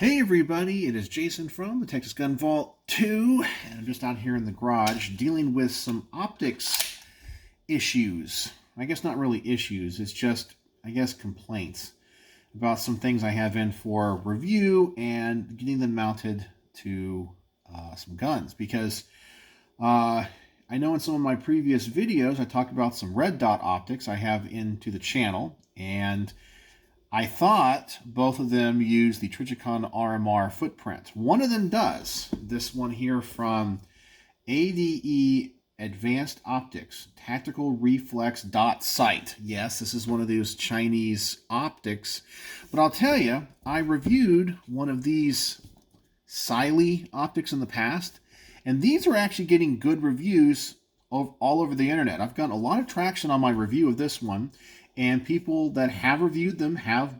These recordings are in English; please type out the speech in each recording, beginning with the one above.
Hey everybody, it is Jason from the Texas Gun Vault 2, and I'm just out here in the garage dealing with some optics issues. I guess not really issues, it's just, I guess, complaints about some things I have in for review and getting them mounted to some guns. Because I know in some of my previous videos I talked about some red dot optics I have into the channel, and I thought both of them use the Trijicon RMR footprint. One of them does. This one here from Ade Advanced Optics, Tactical Reflex Dot Sight. Yes, this is one of those Chinese optics. But I'll tell you, I reviewed one of these Siley optics in the past, and these are actually getting good reviews all over the internet. I've gotten a lot of traction on my review of this one, and people that have reviewed them have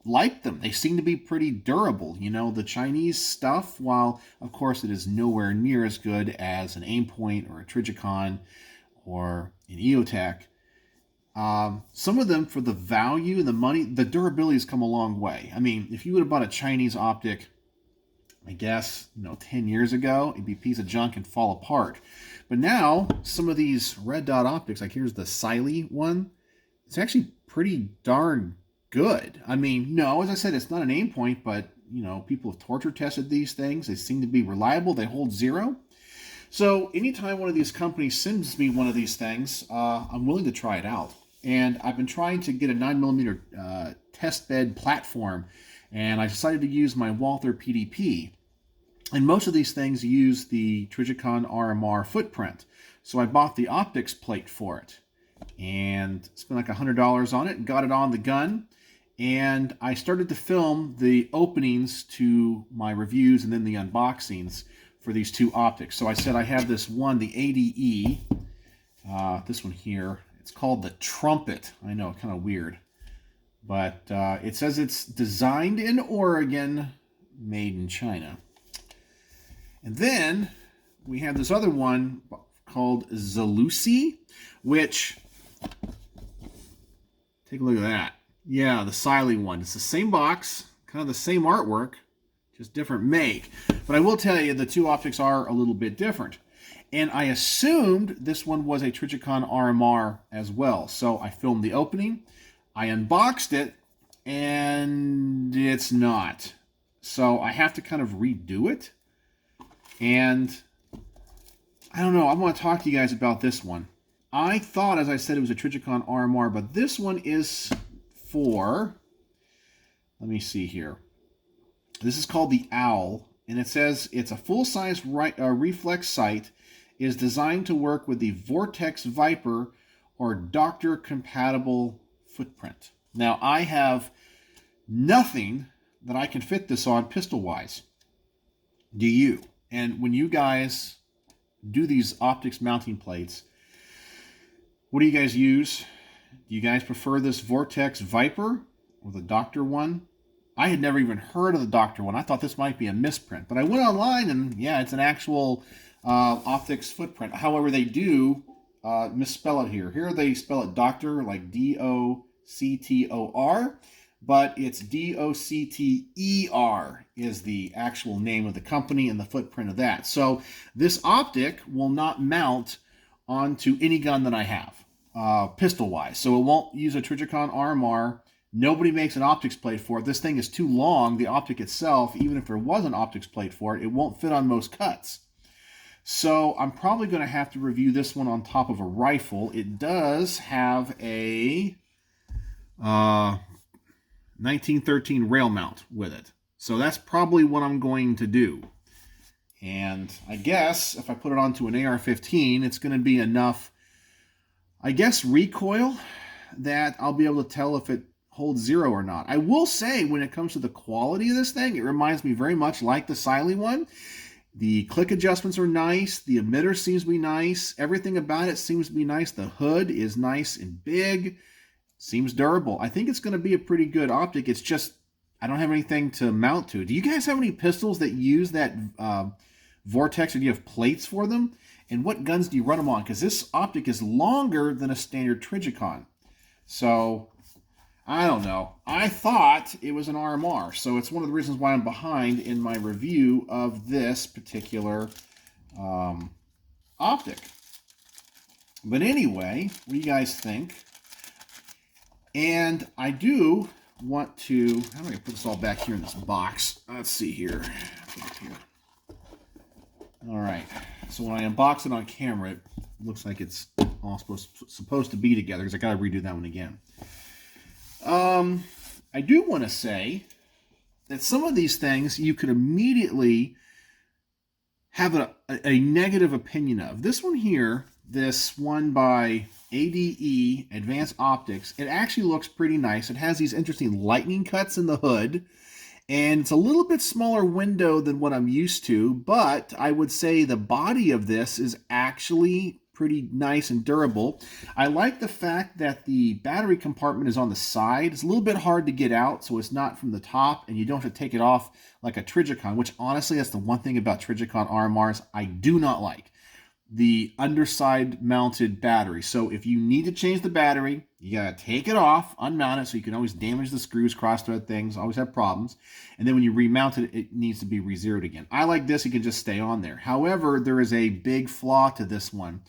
liked them. They seem to be pretty durable. You know, the Chinese stuff, while of course it is nowhere near as good as an Aimpoint or a Trijicon or an EOTech, some of them, for the value and the money, the durability has come a long way. I mean, if you would have bought a Chinese optic, I guess, 10 years ago, it'd be a piece of junk and fall apart. But now, some of these red dot optics, like here's the Siley one, it's actually pretty darn good. I mean, no, as I said, it's not an aim point, but, people have torture tested these things. They seem to be reliable. They hold zero. So anytime one of these companies sends me one of these things, I'm willing to try it out. And I've been trying to get a 9mm test bed platform, and I decided to use my Walther PDP. And most of these things use the Trijicon RMR footprint. So I bought the optics plate for it and spent like $100 on it and got it on the gun. And I started to film the openings to my reviews and then the unboxings for these two optics. So I said I have this one, the ADE, this one here. It's called the Trumpet. I know, kind of weird. But it says it's designed in Oregon, made in China. And then we have this other one called Zalusi, which, take a look at that. Yeah, the Siley one. It's the same box, kind of the same artwork, just different make. But I will tell you, the two optics are a little bit different. And I assumed this one was a Trijicon RMR as well. So I filmed the opening, I unboxed it, and it's not. So I have to kind of redo it. And I don't know, I want to talk to you guys about this one. I thought, as I said, it was a Trijicon RMR, but this one is for, let me see here. This is called the Owl, and it says it's a full-size reflex sight, is designed to work with the Vortex Viper or doctor-compatible footprint. Now, I have nothing that I can fit this on pistol-wise. Do you? And when you guys do these optics mounting plates, what do you guys use? Do you guys prefer this Vortex Viper or the Doctor one? I had never even heard of the Doctor one. I thought this might be a misprint. But I went online and, yeah, it's an actual optics footprint. However, they do misspell it here. Here they spell it Doctor, like D-O-C-T-O-R. But it's D-O-C-T-E-R is the actual name of the company and the footprint of that. So this optic will not mount onto any gun that I have, pistol-wise. So it won't use a Trijicon RMR. Nobody makes an optics plate for it. This thing is too long. The optic itself, even if there was an optics plate for it, it won't fit on most cuts. So I'm probably going to have to review this one on top of a rifle. It does have a 1913 rail mount with it. So that's probably what I'm going to do. And I guess if I put it onto an AR-15, it's going to be enough, I guess, recoil that I'll be able to tell if it holds zero or not. I will say, when it comes to the quality of this thing, it reminds me very much like the Siley one. The click adjustments are nice. The emitter seems to be nice. Everything about it seems to be nice. The hood is nice and big. Seems durable. I think it's going to be a pretty good optic. It's just, I don't have anything to mount to. Do you guys have any pistols that use that Vortex, or do you have plates for them? And what guns do you run them on? Because this optic is longer than a standard Trijicon. So I don't know. I thought it was an RMR, so it's one of the reasons why I'm behind in my review of this particular optic. But anyway, what do you guys think? And I do want to, how am I going to put this all back here in this box? Let's see here. All right. So when I unbox it on camera, it looks like it's all supposed to be together, because I got to redo that one again. I do want to say that some of these things you could immediately have a negative opinion of. This one here, this one by Ade Advanced Optics, it actually looks pretty nice. It has these interesting lightning cuts in the hood, and it's a little bit smaller window than what I'm used to, but I would say the body of this is actually pretty nice and durable. I like the fact that the battery compartment is on the side. It's a little bit hard to get out, so it's not from the top, and you don't have to take it off like a Trijicon, which honestly, that's the one thing about Trijicon RMRs I do not like. The underside mounted battery. So if you need to change the battery, you gotta take it off, unmount it, so you can always damage the screws, cross-thread things, always have problems. And then when you remount it, it needs to be re-zeroed again. I like this, you can just stay on there. However, there is a big flaw to this one,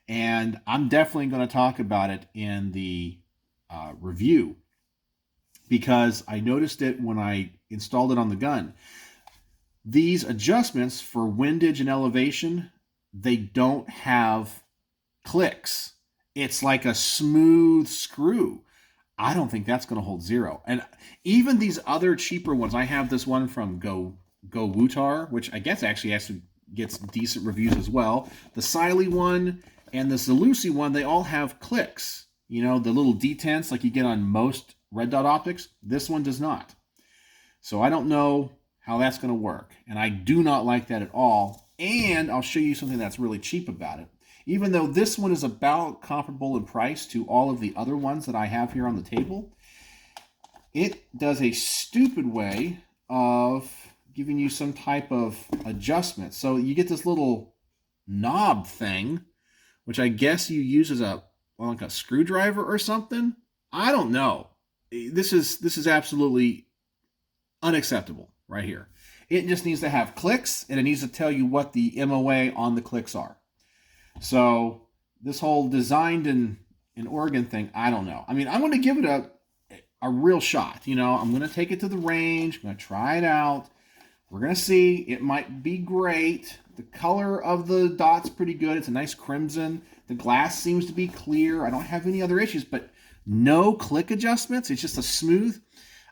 and I'm definitely going to talk about it in the review, because I noticed it when I installed it on the gun. These adjustments for windage and elevation, they don't have clicks. It's like a smooth screw. I don't think that's going to hold zero. And even these other cheaper ones, I have this one from Go Wutar, which I guess actually gets decent reviews as well. The Siley one and the Zalusi one, they all have clicks. You know, the little detents like you get on most red dot optics. This one does not. So I don't know how that's going to work. And I do not like that at all. And I'll show you something that's really cheap about it. Even though this one is about comparable in price to all of the other ones that I have here on the table, it does a stupid way of giving you some type of adjustment. So you get this little knob thing, which I guess you use as like a screwdriver or something. I don't know. This is absolutely unacceptable right here. It just needs to have clicks, and it needs to tell you what the MOA on the clicks are. So this whole designed in Oregon thing, I don't know. I mean, I'm going to give it a real shot. You know, I'm going to take it to the range. I'm going to try it out. We're going to see. It might be great. The color of the dot's pretty good. It's a nice crimson. The glass seems to be clear. I don't have any other issues, but no click adjustments. It's just a smooth.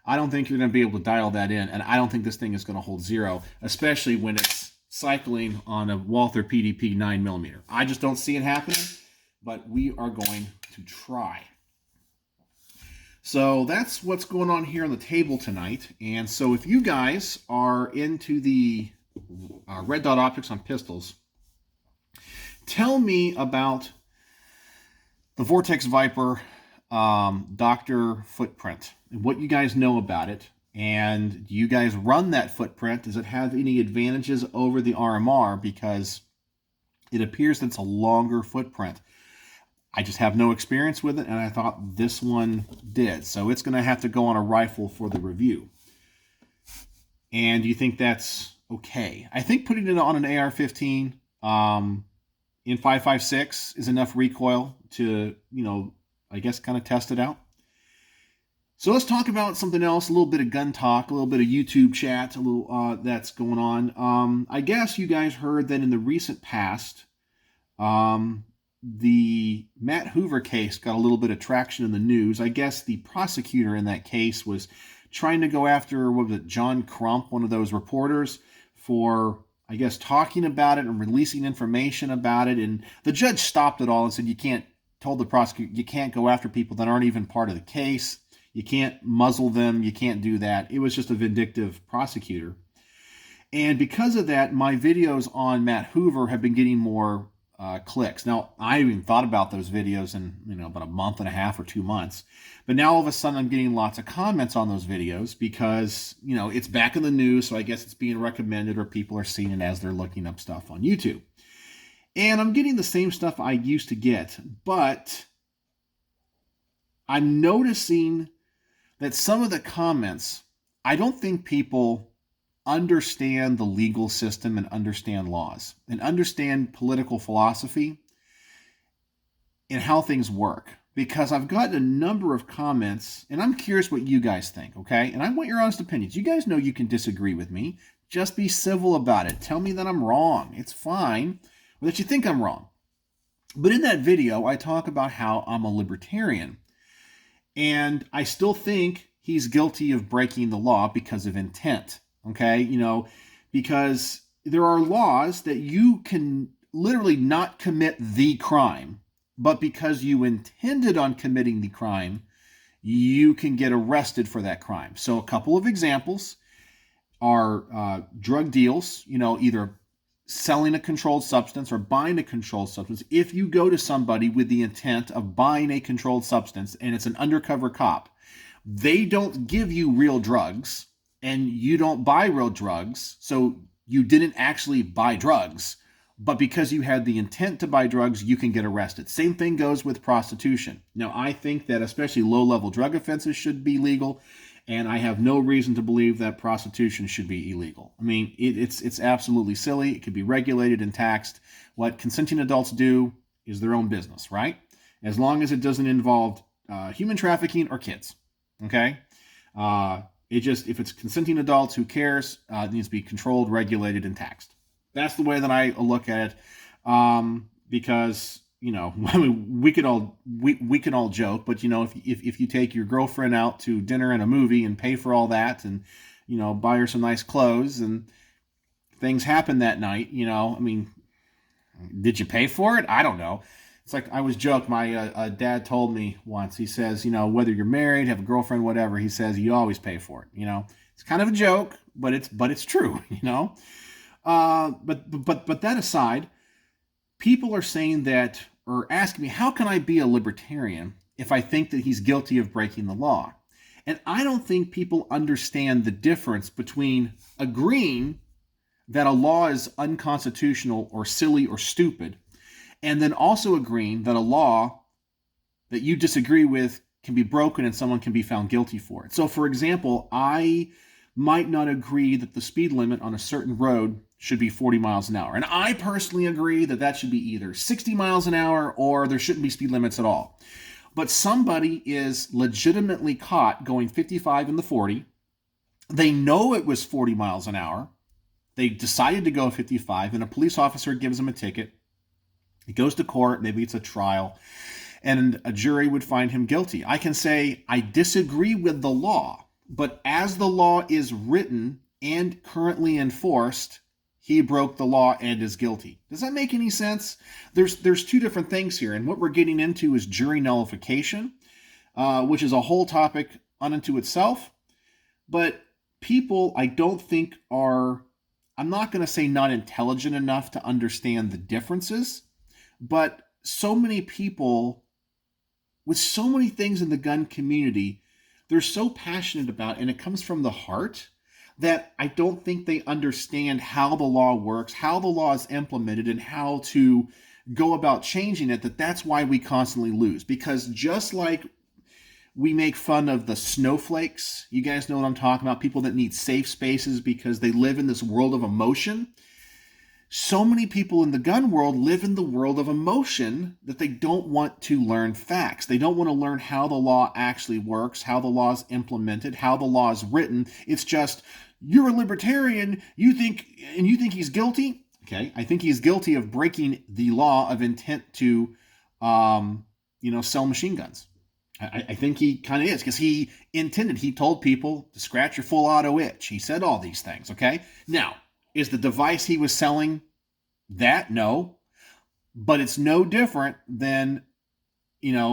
I don't think you're going to be able to dial that in, and I don't think this thing is going to hold zero, especially when it's cycling on a Walther PDP 9mm. I just don't see it happening, but we are going to try. So that's what's going on here on the table tonight. And so if you guys are into the red dot optics on pistols, tell me about the Vortex Viper Doctor footprint and what you guys know about it. And do you guys run that footprint? Does it have any advantages over the RMR? Because it appears that it's a longer footprint. I just have no experience with it, and I thought this one did. So it's going to have to go on a rifle for the review. And do you think that's okay? I think putting it on an AR-15 in 5.56 is enough recoil to, I guess kind of test it out. So let's talk about something else, a little bit of gun talk, a little bit of YouTube chat, a little that's going on. I guess you guys heard that in the recent past, the Matt Hoover case got a little bit of traction in the news. I guess the prosecutor in that case was trying to go after, what was it, John Crump, one of those reporters, for, I guess, talking about it and releasing information about it. And the judge stopped it all and said, told the prosecutor, you can't go after people that aren't even part of the case. You can't muzzle them. You can't do that. It was just a vindictive prosecutor. And because of that, my videos on Matt Hoover have been getting more clicks. Now, I even thought about those videos in about a month and a half or 2 months. But now all of a sudden I'm getting lots of comments on those videos because, it's back in the news. So I guess it's being recommended, or people are seeing it as they're looking up stuff on YouTube. And I'm getting the same stuff I used to get, but I'm noticing that some of the comments, I don't think people understand the legal system and understand laws and understand political philosophy and how things work. Because I've gotten a number of comments, and I'm curious what you guys think, okay? And I want your honest opinions. You guys know you can disagree with me. Just be civil about it. Tell me that I'm wrong. It's fine, or that you think I'm wrong. But in that video, I talk about how I'm a libertarian. And I still think he's guilty of breaking the law because of intent, okay? You know, because there are laws that you can literally not commit the crime, but because you intended on committing the crime, you can get arrested for that crime. So a couple of examples are drug deals, you know, either selling a controlled substance or buying a controlled substance. If you go to somebody with the intent of buying a controlled substance and it's an undercover cop, they don't give you real drugs and you don't buy real drugs, so you didn't actually buy drugs. But because you had the intent to buy drugs, you can get arrested. Same thing goes with prostitution. Now, I think that especially low-level drug offenses should be legal, and I have no reason to believe that prostitution should be illegal. I mean, it's absolutely silly. It could be regulated and taxed. What consenting adults do is their own business, right? As long as it doesn't involve human trafficking or kids, okay? If it's consenting adults, who cares? It needs to be controlled, regulated, and taxed. That's the way that I look at it, because, you know, I mean, we can all joke, but, you know, if you take your girlfriend out to dinner and a movie and pay for all that and, you know, buy her some nice clothes and things happen that night, you know, I mean, did you pay for it? I don't know. It's like I was joking. My dad told me once, he says, you know, whether you're married, have a girlfriend, whatever, he says, you always pay for it. You know, it's kind of a joke, but it's true, you know. But that aside, people are saying that, or asking me, how can I be a libertarian if I think that he's guilty of breaking the law? And I don't think people understand the difference between agreeing that a law is unconstitutional or silly or stupid, and then also agreeing that a law that you disagree with can be broken and someone can be found guilty for it. So, for example, I might not agree that the speed limit on a certain road should be 40 miles an hour. And I personally agree that that should be either 60 miles an hour or there shouldn't be speed limits at all. But somebody is legitimately caught going 55 in the 40. They know it was 40 miles an hour. They decided to go 55, and a police officer gives them a ticket. He goes to court, maybe it's a trial, and a jury would find him guilty. I can say, I disagree with the law, but as the law is written and currently enforced, he broke the law and is guilty. Does that make any sense? There's two different things here, and what we're getting into is jury nullification, which is a whole topic unto itself. But people, I don't think are, I'm not going to say not intelligent enough to understand the differences, but so many people with so many things in the gun community, they're so passionate about, and it comes from the heart, that I don't think they understand how the law works, how the law is implemented, and how to go about changing it, that's why we constantly lose. Because just like we make fun of the snowflakes, you guys know what I'm talking about, people that need safe spaces because they live in this world of emotion. So many people in the gun world live in the world of emotion that they don't want to learn facts. They don't want to learn how the law actually works, how the law is implemented, how the law is written. It's just, you're a libertarian, you think he's guilty? Okay, I think he's guilty of breaking the law of intent to, sell machine guns. I think he kind of is, because he intended, he told people to scratch your full auto itch. He said all these things, okay? Now, is the device he was selling that? No. But it's no different than,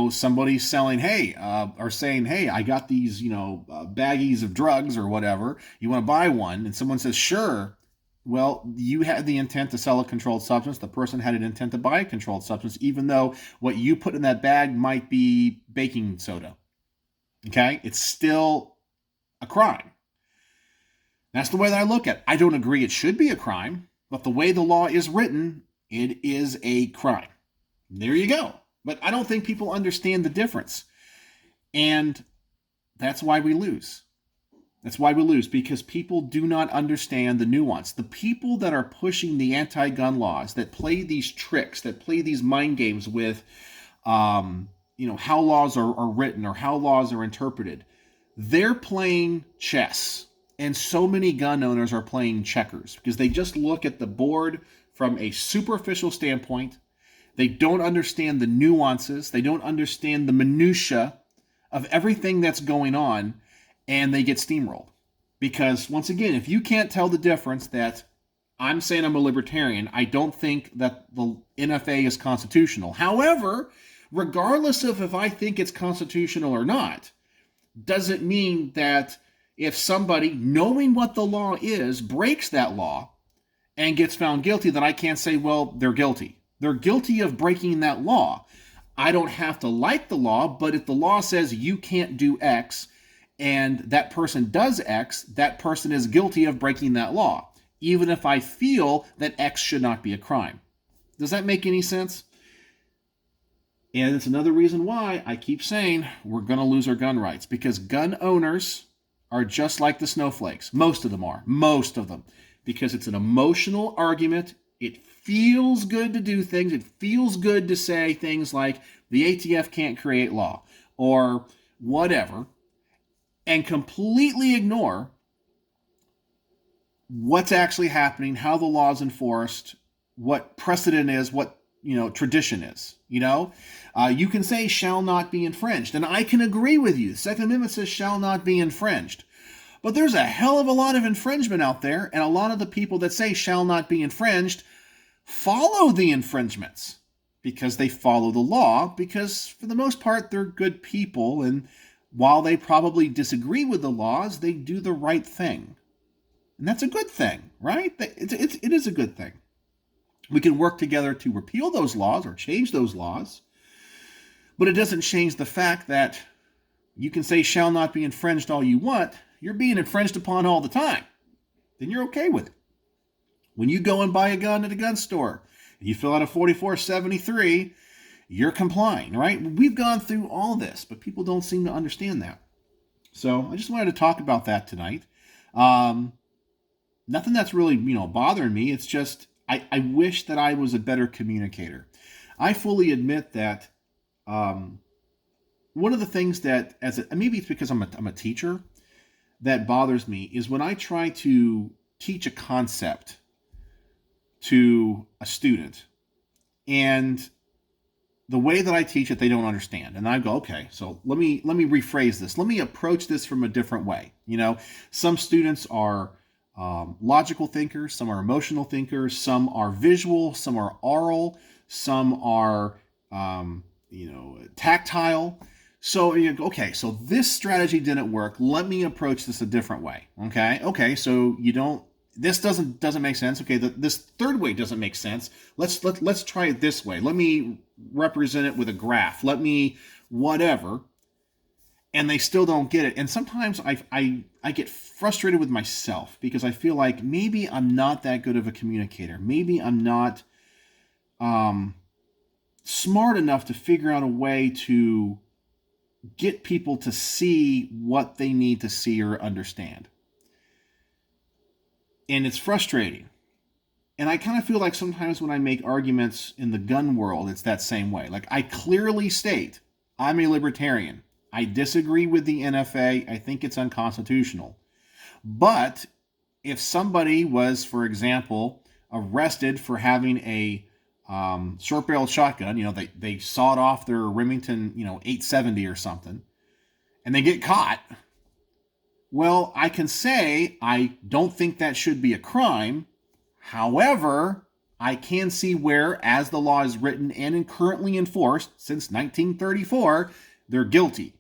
somebody selling, or saying, hey, I got these, baggies of drugs or whatever. You want to buy one? And someone says, sure. Well, you had the intent to sell a controlled substance. The person had an intent to buy a controlled substance, even though what you put in that bag might be baking soda. Okay? It's still a crime. That's the way that I look at it. I don't agree it should be a crime, but the way the law is written, it is a crime. There you go. But I don't think people understand the difference. And That's why we lose. That's why we lose, because people do not understand the nuance. The people that are pushing the anti-gun laws, that play these tricks, that play these mind games with, how laws are written or how laws are interpreted, they're playing chess. And so many gun owners are playing checkers because they just look at the board from a superficial standpoint. They don't understand the nuances. They don't understand the minutiae of everything that's going on, and they get steamrolled. Because, once again, if you can't tell the difference that I'm saying I'm a libertarian, I don't think that the NFA is constitutional. However, regardless of if I think it's constitutional or not, doesn't mean that if somebody, knowing what the law is, breaks that law and gets found guilty, that I can't say, well, they're guilty. They're guilty of breaking that law. I don't have to like the law, but if the law says you can't do X and that person does X, that person is guilty of breaking that law, even if I feel that X should not be a crime. Does that make any sense? And it's another reason why I keep saying we're going to lose our gun rights, because gun owners are just like the snowflakes. Most of them are. Most of them. Because it's an emotional argument. It feels good to do things. It feels good to say things like the ATF can't create law or whatever, and completely ignore what's actually happening, how the law is enforced, what precedent is, what tradition is. You can say shall not be infringed, and I can agree with you. The Second Amendment says shall not be infringed. But there's a hell of a lot of infringement out there, and a lot of the people that say shall not be infringed follow the infringements because they follow the law, because for the most part they're good people, and while they probably disagree with the laws, they do the right thing. And that's a good thing, right? It is a good thing. We can work together to repeal those laws or change those laws, but it doesn't change the fact that you can say shall not be infringed all you want. You're being infringed upon all the time. Then you're okay with it. When you go and buy a gun at a gun store and you fill out a 4473, you're complying, right? We've gone through all this, but people don't seem to understand that. So I just wanted to talk about that tonight. Nothing that's really, bothering me. It's just I wish that I was a better communicator. I fully admit that one of the things that, maybe it's because I'm a teacher, that bothers me is when I try to teach a concept to a student, and the way that I teach it, they don't understand. And I go, okay, so let me rephrase this. Let me approach this from a different way. Some students are logical thinkers, some are emotional thinkers, some are visual, some are oral, some are, tactile. So you go, okay, so this strategy didn't work. Let me approach this a different way. Okay, so this doesn't make sense. Okay, this third way doesn't make sense. Let's try it this way. Let me represent it with a graph. Let me whatever. And they still don't get it. And sometimes I get frustrated with myself because I feel like maybe I'm not that good of a communicator. Maybe I'm not smart enough to figure out a way to get people to see what they need to see or understand. And it's frustrating. And I kind of feel like sometimes when I make arguments in the gun world, it's that same way. Like, I clearly state, I'm a libertarian. I disagree with the NFA. I think it's unconstitutional. But if somebody was, for example, arrested for having a short-barreled shotgun, they sawed off their Remington, 870 or something, and they get caught, well, I can say I don't think that should be a crime. However, I can see where, as the law is written and currently enforced since 1934, they're guilty.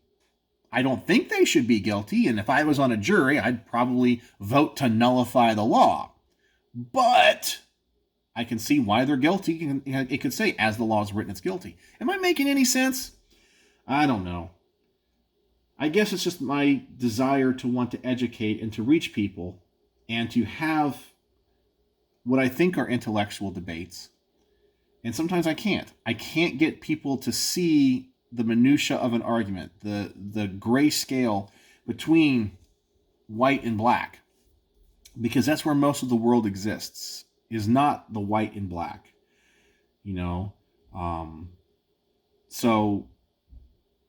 I don't think they should be guilty, and if I was on a jury, I'd probably vote to nullify the law. But I can see why they're guilty. It could say, as the law is written, it's guilty. Am I making any sense? I don't know. I guess it's just my desire to want to educate and to reach people and to have what I think are intellectual debates. And sometimes I can't. I can't get people to see the minutia of an argument, the gray scale between white and black, because that's where most of the world exists, is not the white and black, you know. So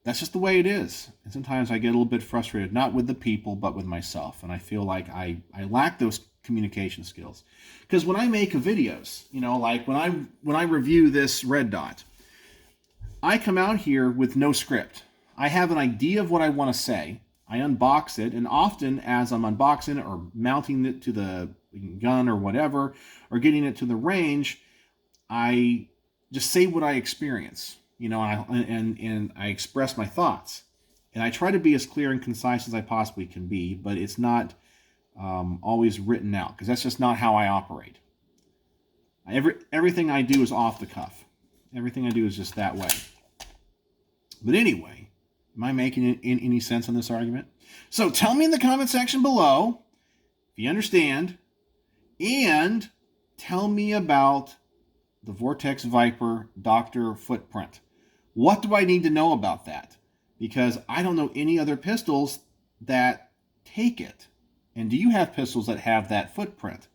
that's just the way it is. And sometimes I get a little bit frustrated, not with the people, but with myself. And I feel like I lack those communication skills. Because when I make videos, you know, like when I review this red dot, I come out here with no script. I have an idea of what I want to say. I unbox it, and often as I'm unboxing it or mounting it to the gun or whatever, or getting it to the range, I just say what I experience, you know, and I express my thoughts. And I try to be as clear and concise as I possibly can be, but it's not always written out, because that's just not how I operate. Everything I do is off the cuff. Everything I do is just that way. But anyway, am I making any sense on this argument? So tell me in the comment section below if you understand, and tell me about the Vortex Viper Doctor footprint. What do I need to know about that? Because I don't know any other pistols that take it. And do you have pistols that have that footprint?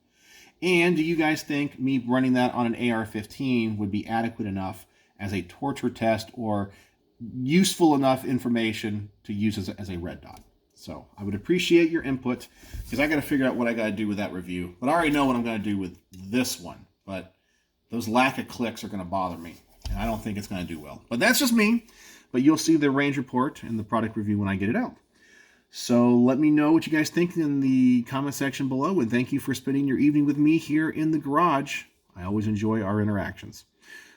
And do you guys think me running that on an AR-15 would be adequate enough as a torture test, or useful enough information to use as a red dot? So I would appreciate your input, because I got to figure out what I got to do with that review. But I already know what I'm going to do with this one. But those lack of clicks are going to bother me, and I don't think it's going to do well. But that's just me. But you'll see the range report and the product review when I get it out. So let me know what you guys think in the comment section below, and thank you for spending your evening with me here in the garage. I always enjoy our interactions.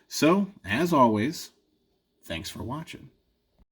So, as always, thanks for watching.